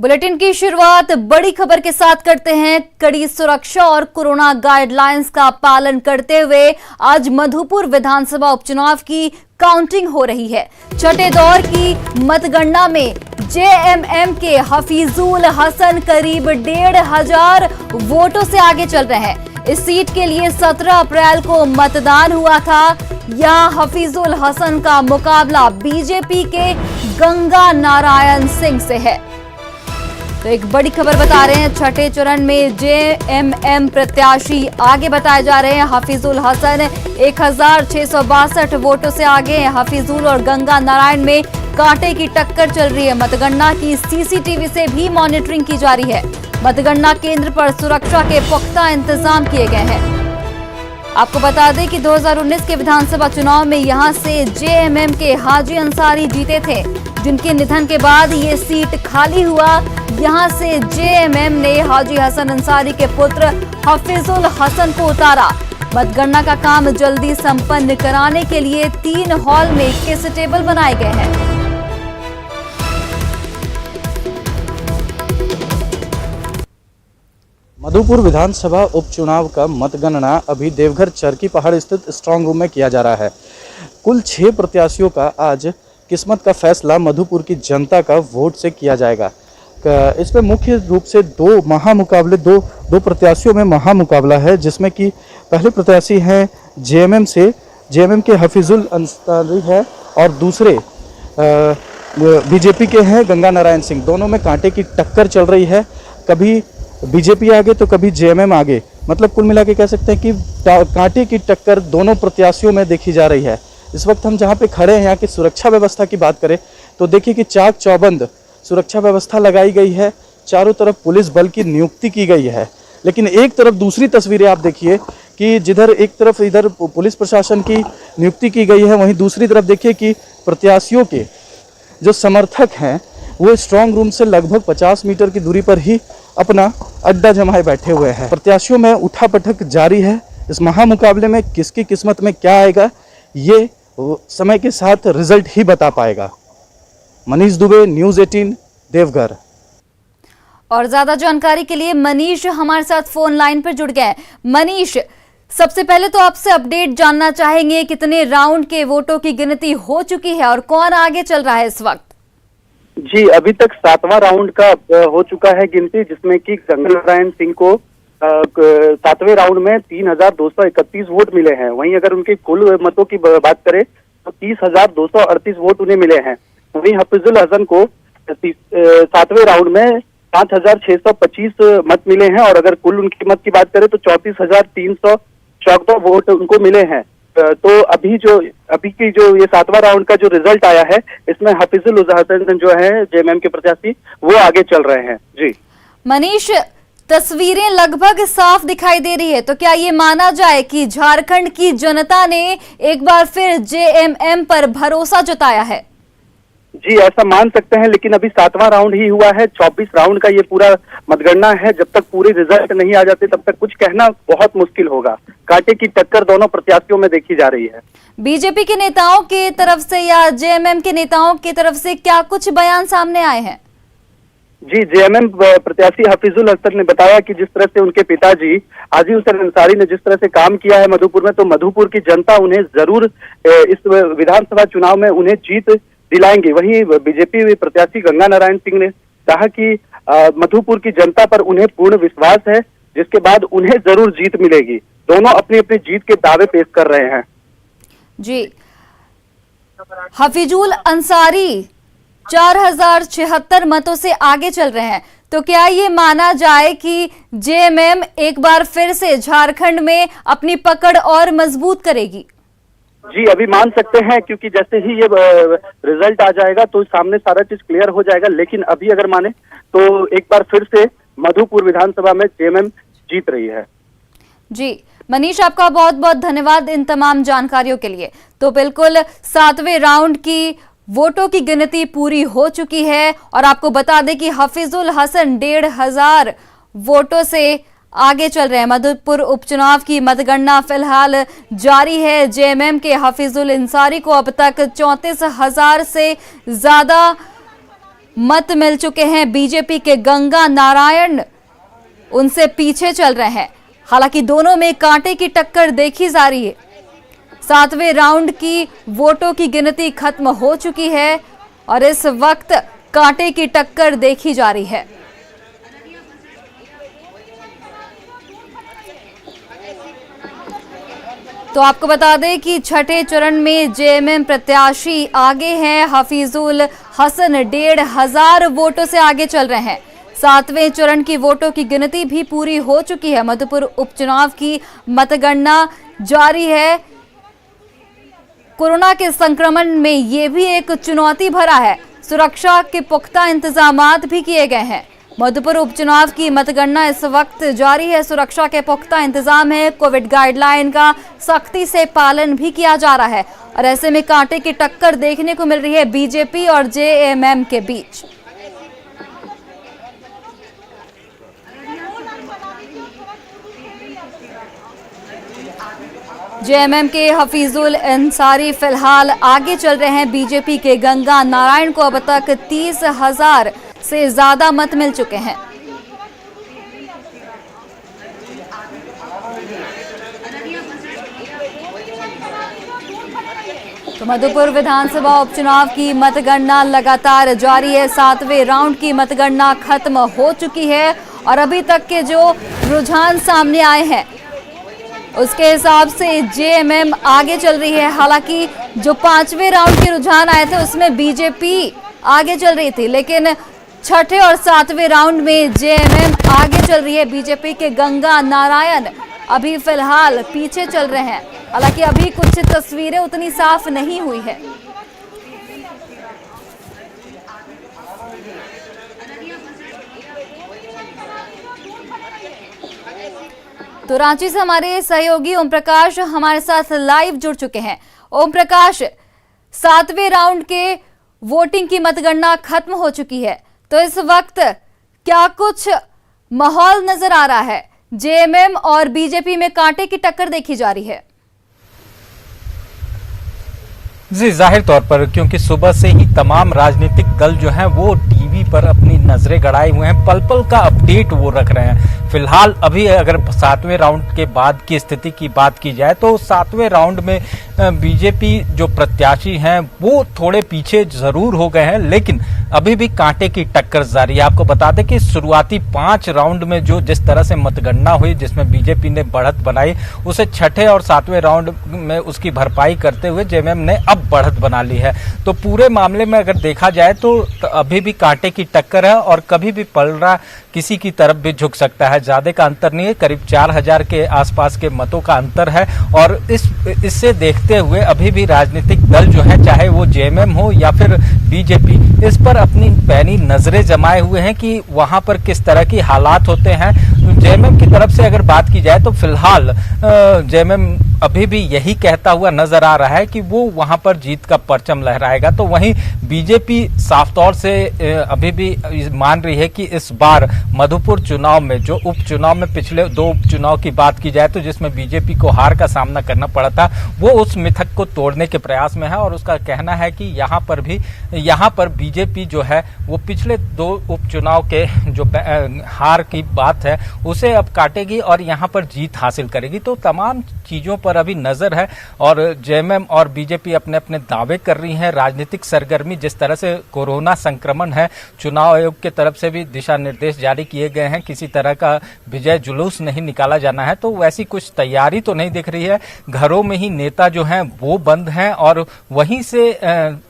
Bulletin की शुरुआत बड़ी खबर के साथ करते हैं। कड़ी सुरक्षा और कोरोना गाइडलाइंस का पालन करते हुए आज मधुपुर विधानसभा उपचुनाव की काउंटिंग हो रही है। छठे दौर की मतगणना में जेएमएम के हफीजुल हसन करीब 1,500 वोटों से आगे चल रहे हैं। इस सीट के लिए 17 अप्रैल को मतदान हुआ था। यहां हफीजुल हसन का मुकाबला बीजेपी के गंगा नारायण सिंह से है। तो एक बड़ी खबर बता रहे हैं, छठे चरण में जेएमएम प्रत्याशी आगे बताए जा रहे हैं। हफीजुल हसन 1,662 वोटों से आगे हैं। हफीजुल और गंगा नारायण में कांटे की टक्कर चल रही है। मतगणना की सीसीटीवी से भी मॉनिटरिंग की जा रही है। मतगणना केंद्र पर सुरक्षा के पुख्ता इंतजाम किए गए हैं। आपको बता दें कि 2019 के विधानसभा चुनाव में यहां से जेएमएम के हाजी अंसारी जीते थे, जिनके निधन के बाद ये सीट खाली हुआ। यहां से जेएमएम ने हाजी हसन अंसारी के पुत्र हफीजुल हसन को उतारा। मतगणना का काम जल्दी संपन्न कराने के लिए 3 हॉल में 21 टेबल बनाए गए हैं। मधुपुर विधानसभा उपचुनाव का मतगणना अभी देवघर चरकी पहाड़ स्थित स्ट्रांग रूम में किया जा रहा है। कुल 6 प्रत्याशियों का आज किस्मत का फैसला मधुपुर की जनता का वोट से किया जाएगा। इसमें मुख्य रूप से दो प्रत्याशियों में महामुकाबला है, जिसमें कि पहले प्रत्याशी हैं जेएमएम के हफीजुल अंसारी है और दूसरे बीजेपी के हैं गंगा नारायण सिंह। दोनों में कांटे की टक्कर चल रही है, कभी बीजेपी आगे तो कभी जेएमएम आगे। मतलब कुल मिला के कह सकते हैं कि कांटे की टक्कर दोनों प्रत्याशियों में देखी जा रही है। इस वक्त हम जहां पे खड़े हैं, यहाँ की सुरक्षा व्यवस्था की बात करें तो देखिए कि चाक चौबंद सुरक्षा व्यवस्था लगाई गई है। चारों तरफ पुलिस बल की नियुक्ति की गई है। लेकिन एक तरफ दूसरी तस्वीरें आप देखिए कि जिधर एक तरफ इधर पुलिस प्रशासन की नियुक्ति की गई है, वहीं दूसरी तरफ देखिए कि प्रत्याशियों के जो समर्थक हैं वो स्ट्रांग रूम से लगभग 50 मीटर की दूरी पर ही अपना अड्डा जमाए बैठे हुए हैं। प्रत्याशियों में उठापटक जारी है। इस महामुकाबले में किसकी किस्मत में क्या आएगा, ये समय के साथ रिजल्ट ही बता पाएगा। मनीष दुबे, न्यूज़ 18, देवघर। और ज्यादा जानकारी के लिए मनीष हमारे साथ फोन लाइन पर जुड़ गए। मनीष, सबसे पहले तो आपसे अपडेट जानना चाहेंगे, कितने राउंड के वोटों की गिनती हो चुकी है और कौन आगे चल रहा है इस वक्त? जी, अभी तक 7वां राउंड का हो चुका है गिनती, जिसमेमें कि गंगा नारायण सिंह को 7वें राउंड में 3,231 वोट मिले हैं। वहीं अगर उनके कुल मतों की बात करें तो 30,238 वोट उन्हें मिले हैं। वहीं हफीजुल हसन को 7वें राउंड में 5,625 मत मिले हैं और अगर कुल उनकी मत की बात करें तो 34,314 वोट उनको मिले हैं। तो अभी की जो ये 7वां राउंड का जो रिजल्ट आया है, इसमें हफीजुल हसन जो है जेएमएम के प्रत्याशी, वो आगे चल रहे हैं। जी मनीष, तस्वीरें लगभग साफ दिखाई दे रही है, तो क्या ये माना जाए कि झारखंड की जनता ने एक बार फिर जेएमएम पर भरोसा जताया है? जी, ऐसा मान सकते हैं, लेकिन अभी 7वां राउंड ही हुआ है। 24 राउंड का ये पूरा मतगणना है। जब तक पूरे रिजल्ट नहीं आ जाते तब तक कुछ कहना बहुत मुश्किल होगा। कांटे की टक्कर दोनों प्रत्याशियों में देखी जा रही है। बीजेपी के नेताओं की तरफ से या जेएमएम के नेताओं की तरफ से क्या कुछ बयान सामने आए हैं? जी, जेएमएम प्रत्याशी हफीजुल हसन ने बताया कि जिस तरह से उनके पिताजी हाजी हसन अंसारी ने जिस तरह से काम किया है मधुपुर में, तो मधुपुर की जनता उन्हें जरूर इस विधानसभा चुनाव में उन्हें जीत दिलाएंगे। वहीं बीजेपी प्रत्याशी गंगा नारायण सिंह ने कहा कि मधुपुर की जनता पर उन्हें पूर्ण विश्वास है, जिसके बाद उन्हें जरूर जीत मिलेगी। दोनों अपनी अपनी जीत के दावे पेश कर रहे हैं। जी, हफीजुल अंसारी 4,076 मतों से आगे चल रहे हैं, तो क्या ये माना जाए कि जेएमएम एक बार फिर से झारखंड में अपनी पकड़ और मजबूत करेगी? जी, अभी मान सकते हैं, क्योंकि जैसे ही ये रिजल्ट आ जाएगा तो सामने सारा चीज क्लियर हो जाएगा। लेकिन अभी अगर माने तो एक बार फिर से मधुपुर विधानसभा में जेएमएम जीत रही है। जी मनीष, आपका बहुत बहुत धन्यवाद इन तमाम जानकारियों के लिए। तो बिल्कुल 7वें राउंड की वोटों की गिनती पूरी हो चुकी है और आपको बता दें कि हफीजुल हसन 1,500 वोटों से आगे चल रहे हैं। मधुपुर उपचुनाव की मतगणना फिलहाल जारी है। जेएमएम के हफीजुल अंसारी को अब तक 34,000 से ज्यादा मत मिल चुके हैं बीजेपी के गंगा नारायण उनसे पीछे चल रहे हैं। हालांकि दोनों में कांटे की टक्कर देखी जा रही है। 7वें राउंड की वोटों की गिनती खत्म हो चुकी है और इस वक्त कांटे की टक्कर देखी जा रही है। तो आपको बता दें कि छठे चरण में जेएमएम प्रत्याशी आगे हैं। हफीजुल हसन 1,500 वोटों से आगे चल रहे हैं। 7वें चरण की वोटों की गिनती भी पूरी हो चुकी है। मधुपुर उपचुनाव की मतगणना जारी है। कोरोना के संक्रमण में ये भी एक चुनौती भरा है। सुरक्षा के पुख्ता इंतजामात भी किए गए हैं। मधुपुर उपचुनाव की मतगणना इस वक्त जारी है। सुरक्षा के पुख्ता इंतजाम है। कोविड गाइडलाइन का सख्ती से पालन भी किया जा रहा है और ऐसे में कांटे की टक्कर देखने को मिल रही है बीजेपी और जेएमएम के बीच। जेएमएम के हफीजुल अंसारी फिलहाल आगे चल रहे हैं। बीजेपी के गंगा नारायण को अब तक 30,000 से ज्यादा मत मिल चुके हैं। तो मधुपुर विधानसभा उपचुनाव की मतगणना लगातार जारी है। 7वें राउंड की मतगणना खत्म हो चुकी है और अभी तक के जो रुझान सामने आए हैं उसके हिसाब से जेएमएम आगे चल रही है। हालांकि जो 5वें राउंड के रुझान आए थे उसमें बीजेपी आगे चल रही थी, लेकिन छठे और 7वें राउंड में जेएमएम आगे चल रही है। बीजेपी के गंगा नारायण अभी फिलहाल पीछे चल रहे हैं। हालांकि अभी कुछ तस्वीरें उतनी साफ नहीं हुई है। तो रांची से हमारे सहयोगी ओम प्रकाश हमारे साथ लाइव जुड़ चुके हैं। ओम प्रकाश, 7वें राउंड के वोटिंग की मतगणना खत्म हो चुकी है, तो इस वक्त क्या कुछ माहौल नजर आ रहा है? जेएमएम और बीजेपी में कांटे की टक्कर देखी जा रही है। जी, जाहिर तौर पर क्योंकि सुबह से ही तमाम राजनीतिक दल जो हैं वो टीवी पर अपनी नजरें गड़ाए हुए हैं, पल पल का अपडेट वो रख रहे हैं। फिलहाल अभी अगर 7वें राउंड के बाद की स्थिति की बात की जाए तो 7वें राउंड में बीजेपी जो प्रत्याशी हैं वो थोड़े पीछे जरूर हो गए हैं, लेकिन अभी भी कांटे की टक्कर जारी है। आपको बता दें कि शुरुआती 5 राउंड में जो जिस तरह से मतगणना हुई, जिसमें बीजेपी ने बढ़त बनाई, उसे छठे और 7वें राउंड में उसकी भरपाई करते हुए जेएमएम ने अब बढ़त बना ली है। तो पूरे मामले में अगर देखा जाए तो अभी भी कांटे की टक्कर है और कभी भी पलड़ा किसी की तरफ भी झुक सकता है। ज्यादा का अंतर नहीं है, करीब 4,000 के आसपास के मतों का अंतर है और इससे देखते हुए अभी भी राजनीतिक दल जो है, चाहे वो जेएमएम हो या फिर बीजेपी, इस पर अपनी पैनी नजरें जमाए हुए हैं कि वहां पर किस तरह की हालात होते हैं। जेएमएम की तरफ से अगर बात की जाए तो फिलहाल जेएमएम अभी भी यही कहता हुआ नजर आ रहा है कि वो वहां पर जीत का परचम लहराएगा। तो वहीं बीजेपी साफ तौर से अभी भी मान रही है कि इस बार मधुपुर चुनाव में, जो उपचुनाव में पिछले 2 उपचुनाव की बात की जाए तो जिसमें बीजेपी को हार का सामना करना पड़ा था, वो उस मिथक को तोड़ने के प्रयास में है और उसका कहना है कि यहाँ पर बीजेपी जो है वो पिछले 2 उपचुनाव के जो हार की बात है उसे अब काटेगी और यहाँ पर जीत हासिल करेगी। तो तमाम चीजों पर अभी नजर है और जेएमएम और बीजेपी अपने अपने दावे कर रही हैं। राजनीतिक सरगर्मी जिस तरह से कोरोना संक्रमण है, चुनाव आयोग की तरफ से भी दिशा निर्देश जारी किए गए हैं, किसी तरह का विजय जुलूस नहीं निकाला जाना है, तो वैसी कुछ तैयारी तो नहीं दिख रही है। घरों में ही नेता जो हैं वो बंद हैं और वहीं से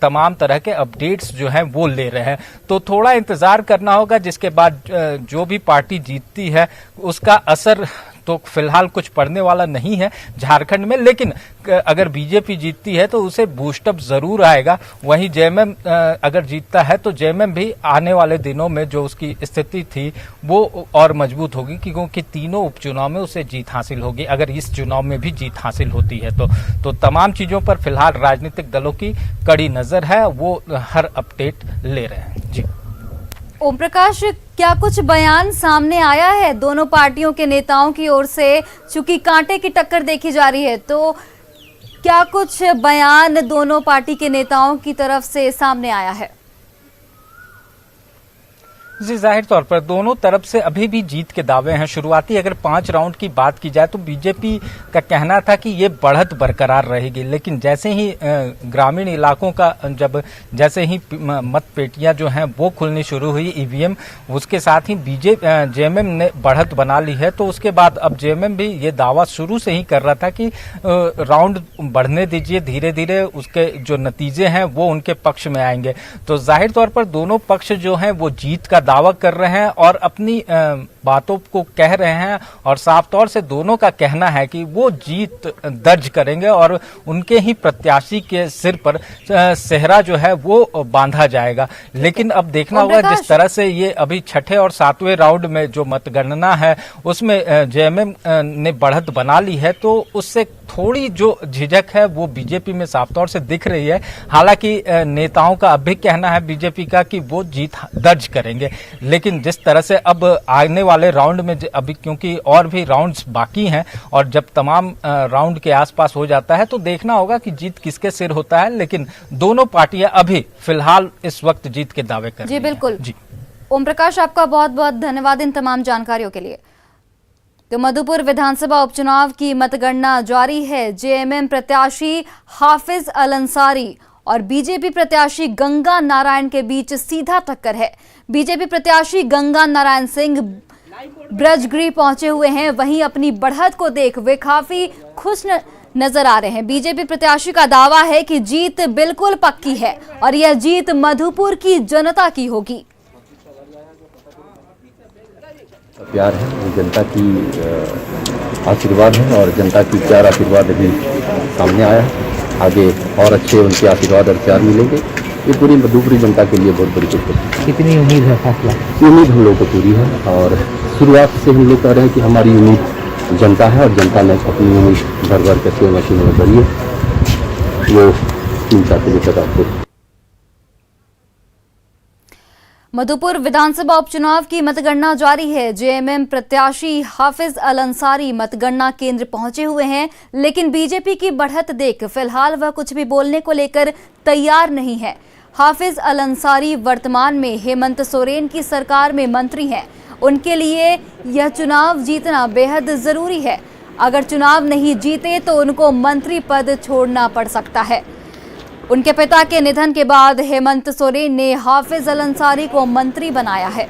तमाम तरह के अपडेट्स जो हैं वो ले रहे हैं। तो थोड़ा इंतजार करना होगा, जिसके बाद जो भी पार्टी जीतती है उसका असर तो फिलहाल कुछ पड़ने वाला नहीं है झारखंड में, लेकिन अगर बीजेपी जीतती है तो उसे बूस्टअप जरूर आएगा। वहीं जेएमएम अगर जीतता है तो जेएमएम भी आने वाले दिनों में जो उसकी स्थिति थी वो और मजबूत होगी, क्योंकि तीनों उपचुनाव में उसे जीत हासिल होगी अगर इस चुनाव में भी जीत हासिल होती है तो तमाम चीजों पर फिलहाल राजनीतिक दलों की कड़ी नजर है, वो हर अपडेट ले रहे हैं। जी ओम प्रकाश, क्या कुछ बयान सामने आया है दोनों पार्टियों के नेताओं की ओर से? चूंकि कांटे की टक्कर देखी जा रही है, तो क्या कुछ बयान दोनों पार्टी के नेताओं की तरफ से सामने आया है? जी, जाहिर तौर पर दोनों तरफ से अभी भी जीत के दावे हैं। शुरुआती अगर 5 राउंड की बात की जाए तो बीजेपी का कहना था कि ये बढ़त बरकरार रहेगी, लेकिन जैसे ही ग्रामीण इलाकों का जैसे ही मत पेटियां जो हैं वो खुलनी शुरू हुई, ईवीएम, उसके साथ ही जेएमएम ने बढ़त बना ली है। तो उसके बाद अब जेएमएम भी ये दावा शुरू से ही कर रहा था कि राउंड बढ़ने दीजिए, धीरे धीरे उसके जो नतीजे हैं वो उनके पक्ष में आएंगे। तो जाहिर तौर पर दोनों पक्ष जो हैं वो जीत का दावा कर रहे हैं और अपनी बातों को कह रहे हैं, और साफ तौर से दोनों का कहना है कि वो जीत दर्ज करेंगे और उनके ही प्रत्याशी के सिर पर सेहरा जो है वो बांधा जाएगा। लेकिन अब देखना होगा जिस तरह से ये अभी छठे और सातवें राउंड में जो मतगणना है उसमें जेएमएम ने बढ़त बना ली है, तो उससे थोड़ी जो झिझक है वो बीजेपी में साफ तौर से दिख रही है। हालांकि नेताओं का अब भी कहना है बीजेपी का कि वो जीत दर्ज करेंगे, लेकिन जिस तरह से अब आने वाले राउंड में अभी क्योंकि और भी राउंड्स बाकी हैं और जब तमाम राउंड के आसपास हो जाता है तो देखना होगा कि जीत किसके सिर होता है। लेकिन दोनों पार्टियां अभी फिलहाल इस वक्त जीत के दावे कर रही हैं। जी बिल्कुल जी ओम प्रकाश, आपका बहुत बहुत धन्यवाद इन तमाम जानकारियों के लिए। तो मधुपुर विधानसभा उपचुनाव की मतगणना जारी है। जेएमएम प्रत्याशी हाफिज अल अंसारी और बीजेपी प्रत्याशी गंगा नारायण के बीच सीधा टक्कर है। बीजेपी प्रत्याशी गंगा नारायण सिंह ब्रजगृह पहुंचे हुए हैं, वहीं अपनी बढ़त को देख वे काफी खुश नजर आ रहे हैं। बीजेपी प्रत्याशी का दावा है कि जीत बिल्कुल पक्की है और यह जीत मधुपुर की जनता की होगी। प्यार है, ये जनता की आशीर्वाद है और जनता की प्यार आशीर्वाद अभी सामने आया है। आगे और अच्छे उनके आशीर्वाद और प्यार मिलेंगे। ये पूरी मधुपुरी जनता के लिए बहुत बड़ी खुशखबरी। कितनी उम्मीद है फैसला? उम्मीद हम लोग को पूरी है और शुरुआत से हम लोग कह रहे हैं कि हमारी उम्मीद जनता है और जनता ने अपनी उम्मीद भर भर के सेवा मशीनों में भरी है। वो चिंता के लिए आपको। मधुपुर विधानसभा उपचुनाव की मतगणना जारी है। जेएमएम प्रत्याशी हाफिज अल अंसारी मतगणना केंद्र पहुंचे हुए हैं, लेकिन बीजेपी की बढ़त देख फिलहाल वह कुछ भी बोलने को लेकर तैयार नहीं है। हाफिज अल अंसारी वर्तमान में हेमंत सोरेन की सरकार में मंत्री हैं। उनके लिए यह चुनाव जीतना बेहद जरूरी है। अगर चुनाव नहीं जीते तो उनको मंत्री पद छोड़ना पड़ सकता है। उनके पिता के निधन के बाद हेमंत सोरेन ने हाफिज अल अंसारी को मंत्री बनाया है।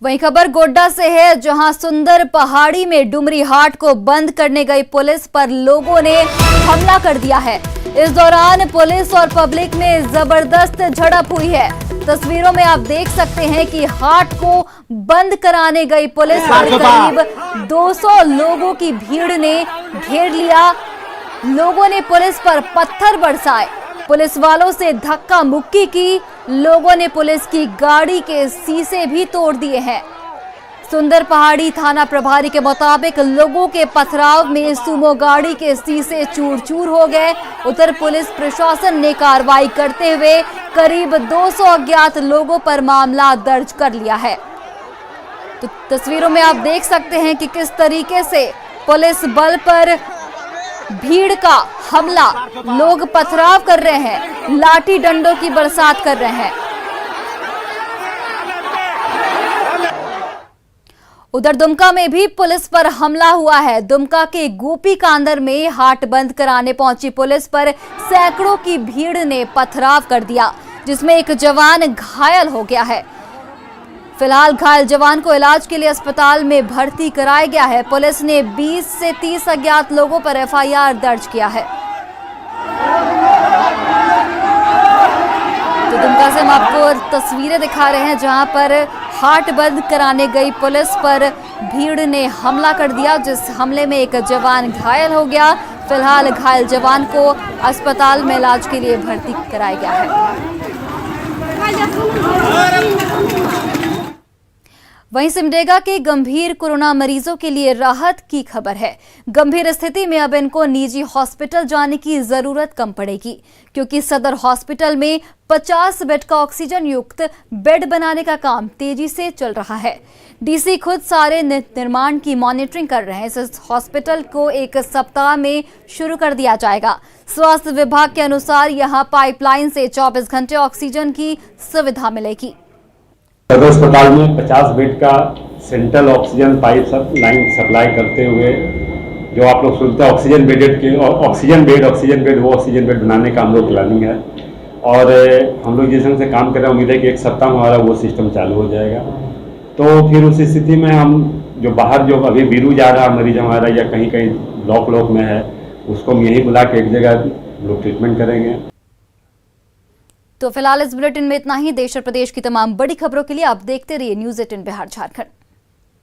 वहीं खबर गोड्डा से है, जहां सुंदर पहाड़ी में डुमरी हाट को बंद करने गई पुलिस पर लोगों ने हमला कर दिया है। इस दौरान पुलिस और पब्लिक में जबरदस्त झड़प हुई है। तस्वीरों में आप देख सकते हैं कि हाट को बंद कराने गई पुलिस पर करीब 200 लोगों की भीड़ ने घेर लिया। लोगों ने पुलिस पर पत्थर बरसाए, पुलिस वालों से धक्का मुक्की की, लोगों ने पुलिस की गाड़ी के शीशे भी तोड़ दिए हैं। सुंदर पहाड़ी थाना प्रभारी के मुताबिक लोगों के पथराव में सुमो गाड़ी के शीशे चूर चूर हो गए। उधर पुलिस प्रशासन ने कार्रवाई करते हुए करीब 200 अज्ञात लोगों पर मामला दर्ज कर लिया है। तो तस्वीरों में आप देख सकते हैं कि किस तरीके से पुलिस बल पर भीड़ का हमला, लोग पथराव कर रहे हैं, लाठी डंडों की बरसात कर रहे हैं। उधर दुमका में भी पुलिस पर हमला हुआ है। दुमका के गोपी कांदर में हाट बंद कराने पहुंची पुलिस पर सैकड़ों की भीड़ ने पथराव कर दिया, जिसमें एक जवान घायल हो गया है। फिलहाल घायल जवान को इलाज के लिए अस्पताल में भर्ती कराया गया है। पुलिस ने 20 से 30 अज्ञात लोगों पर एफआईआर दर्ज किया है। तो दुमका से हम आपको तस्वीरें दिखा रहे हैं, जहां पर हाट बंद कराने गई पुलिस पर भीड़ ने हमला कर दिया, जिस हमले में एक जवान घायल हो गया। फिलहाल घायल जवान को अस्पताल में इलाज के लिए भर्ती कराया गया है। वहीं सिमडेगा के गंभीर कोरोना मरीजों के लिए राहत की खबर है। गंभीर स्थिति में अब इनको निजी हॉस्पिटल जाने की जरूरत कम पड़ेगी, क्योंकि सदर हॉस्पिटल में 50 बेड का ऑक्सीजन युक्त बेड बनाने का काम तेजी से चल रहा है। डीसी खुद सारे निर्माण की मॉनिटरिंग कर रहे हैं। इस हॉस्पिटल को 1 सप्ताह में शुरू कर दिया जाएगा। स्वास्थ्य विभाग के अनुसार यहां पाइपलाइन से 24 घंटे ऑक्सीजन की सुविधा मिलेगी। सदर अस्पताल में 50 बेड का central oxygen pipe line supply करते हुए जो आप लोग सुनते हैं ऑक्सीजन बेड वो ऑक्सीजन बेड बनाने का हम लोग प्लानिंग है और हम लोग जिस ढंग से काम कर रहे हैं, उम्मीद है कि 1 सप्ताह में हमारा वो सिस्टम चालू हो जाएगा। तो फिर उस स्थिति में हम जो बाहर जो अभी बीरू जा रहा मरीज हमारा या कहीं कहीं ब्लॉक में है, उसको हम यहीं बुला के एक जगह लोग ट्रीटमेंट करेंगे। तो फिलहाल इस बुलेटिन में इतना ही। देश और प्रदेश की तमाम बड़ी खबरों के लिए आप देखते रहिए न्यूज़ 18 बिहार झारखंड।